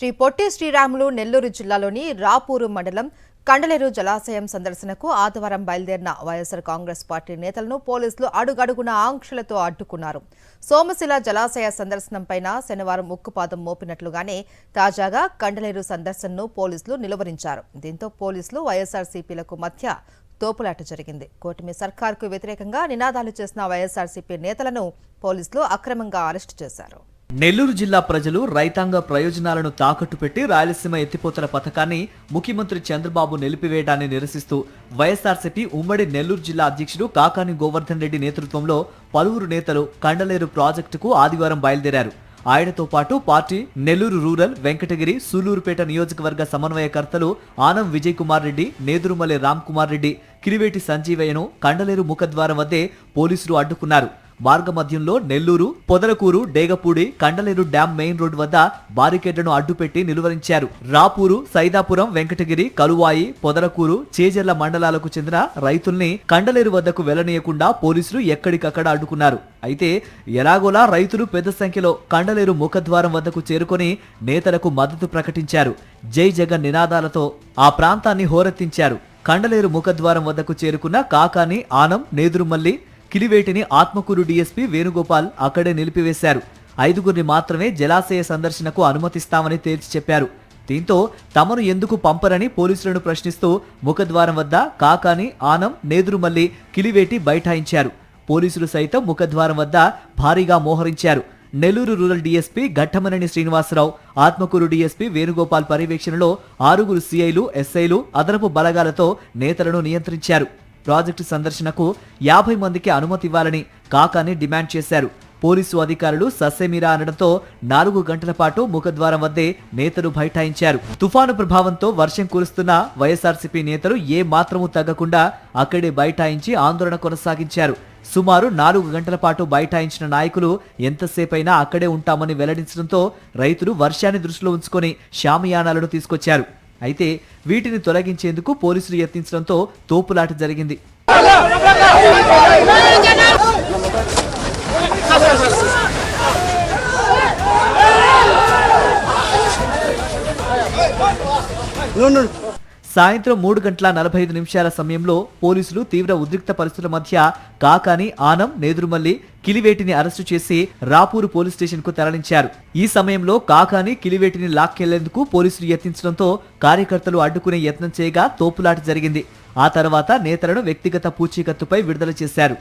శ్రీ పొట్టి శ్రీరాములు నెల్లూరు జిల్లాలోని రాపూరు మండలం కండలేరు జలాశయం సందర్శనకు ఆదివారం బయలుదేరిన వైఎస్ఆర్ కాంగ్రెస్ పార్టీ నేతలను పోలీసులు అడుగడుగున ఆంక్షలతో అడ్డుకున్నారు. సోమశిల జలాశయ సందర్శనంపై శనివారం ఉక్కుపాదం మోపినట్లుగానే తాజాగా కండలేరు సందర్శనను పోలీసులు నిలువరించారు. దీంతో పోలీసులు వైఎస్ఆర్సీపీలకు మధ్య తోపులాట జరిగింది. కూటమి సర్కార్కు వ్యతిరేకంగా నినాదాలు చేసిన వైఎస్ఆర్సీపీ నేతలను పోలీసులు అక్రమంగా అరెస్టు చేశారు. నెల్లూరు జిల్లా ప్రజలు రైతాంగ ప్రయోజనాలను తాకట్టు పెట్టి రాయలసీమ ఎత్తిపోతల పథకాన్ని ముఖ్యమంత్రి చంద్రబాబు నిలిపివేయడాన్ని నిరసిస్తూ వైఎస్ఆర్సీపీ ఉమ్మడి నెల్లూరు జిల్లా అధ్యక్షుడు కాకాని గోవర్ధన్ రెడ్డి నేతృత్వంలో పలువురు నేతలు కండలేరు ప్రాజెక్టుకు ఆదివారం బయలుదేరారు. ఆయనతో పాటు పార్టీ నెల్లూరు రూరల్, వెంకటగిరి, సూలూరుపేట నియోజకవర్గ సమన్వయకర్తలు ఆనం విజయ్ కుమార్ రెడ్డి, నేదురుమల్లి రామ్ కుమార్ రెడ్డి, కిరివేటి సంజీవయ్యను కండలేరు ముఖద్వారం వద్దే పోలీసులు అడ్డుకున్నారు. మార్గమధ్యంలో Nellore, Podalakuru, Degapudi, Kandaleru dam main road వద్ద బారికేడ్లను అడ్డుపెట్టి నిలువరించారు. రాపూరు, సైదాపురం, వెంకటగిరి, కలువాయి, పొదలకూరు, చేజర్ల మండలాలకు చెందిన రైతుల్ని కండలేరు వద్దకు వెళ్లనీయకుండా పోలీసులు ఎక్కడికక్కడ అడ్డుకున్నారు. అయితే ఎలాగోలా రైతులు పెద్ద సంఖ్యలో కండలేరు ముఖద్వారం వద్దకు చేరుకొని నేతలకు మద్దతు ప్రకటించారు. జై జగన్ నినాదాలతో ఆ ప్రాంతాన్ని హోరెత్తించారు. కండలేరు ముఖద్వారం వద్దకు చేరుకున్న కాకాని, ఆనం, నేదురుమల్లి, కిలివేటిని ఆత్మకూరు డీఎస్పీ వేణుగోపాల్ అక్కడే నిలిపివేశారు. 5గురిని మాత్రమే జలాశయ సందర్శనకు అనుమతిస్తామని తేల్చి చెప్పారు. దీంతో తమను ఎందుకు పంపరని పోలీసులను ప్రశ్నిస్తూ ముఖద్వారం వద్ద కాకాని, ఆనం, నేదురుమల్లి, కిలివేటి బైఠాయించారు. పోలీసులు సైతం ముఖద్వారం వద్ద భారీగా మోహరించారు. Nellore rural DSP Ghattamaneni Srinivasarao, Atmakur DSP Venugopal పర్యవేక్షణలో 6గురు సీఐలు, ఎస్ఐలు అదనపు బలగాలతో నేతలను నియంత్రించారు. ప్రాజెక్టు సందర్శనకు 50 మందికి అనుమతి ఇవ్వాలని కాకాని డిమాండ్ చేశారు. పోలీసు అధికారులు సస్సేమిరా అనడంతో 4 గంటల పాటు ముఖద్వారం వద్దే నేతలు బైఠాయించారు. తుఫాను ప్రభావంతో వర్షం కురుస్తున్న వైఎస్ఆర్సీపీ నేతలు ఏ మాత్రమూ తగ్గకుండా అక్కడే బైఠాయించి ఆందోళన కొనసాగించారు. సుమారు 4 గంటల పాటు బైఠాయించిన నాయకులు ఎంతసేపైనా అక్కడే ఉంటామని వెల్లడించడంతో రైతులు వర్షాన్ని దృష్టిలో ఉంచుకొని షామియానాలను తీసుకొచ్చారు. అయితే వీటిని తొలగించేందుకు పోలీసులు యత్నించడంతో తోపులాట జరిగింది. సాయంత్రం 3:45 సమయంలో పోలీసులు తీవ్ర ఉద్రిక్త పరిస్థితుల మధ్య కాకాని, ఆనం, నేదురుమల్లి, కిలివేటిని అరెస్టు చేసి రాపూరు పోలీస్ స్టేషన్ కు తరలించారు. ఈ సమయంలో కాకాని, కిలివేటిని లాక్కెళ్లేందుకు పోలీసులు యత్నించడంతో కార్యకర్తలు అడ్డుకునే యత్నం చేయగా తోపులాట జరిగింది. ఆ తర్వాత నేతలను వ్యక్తిగత పూచీకత్తుపై విడుదల చేశారు.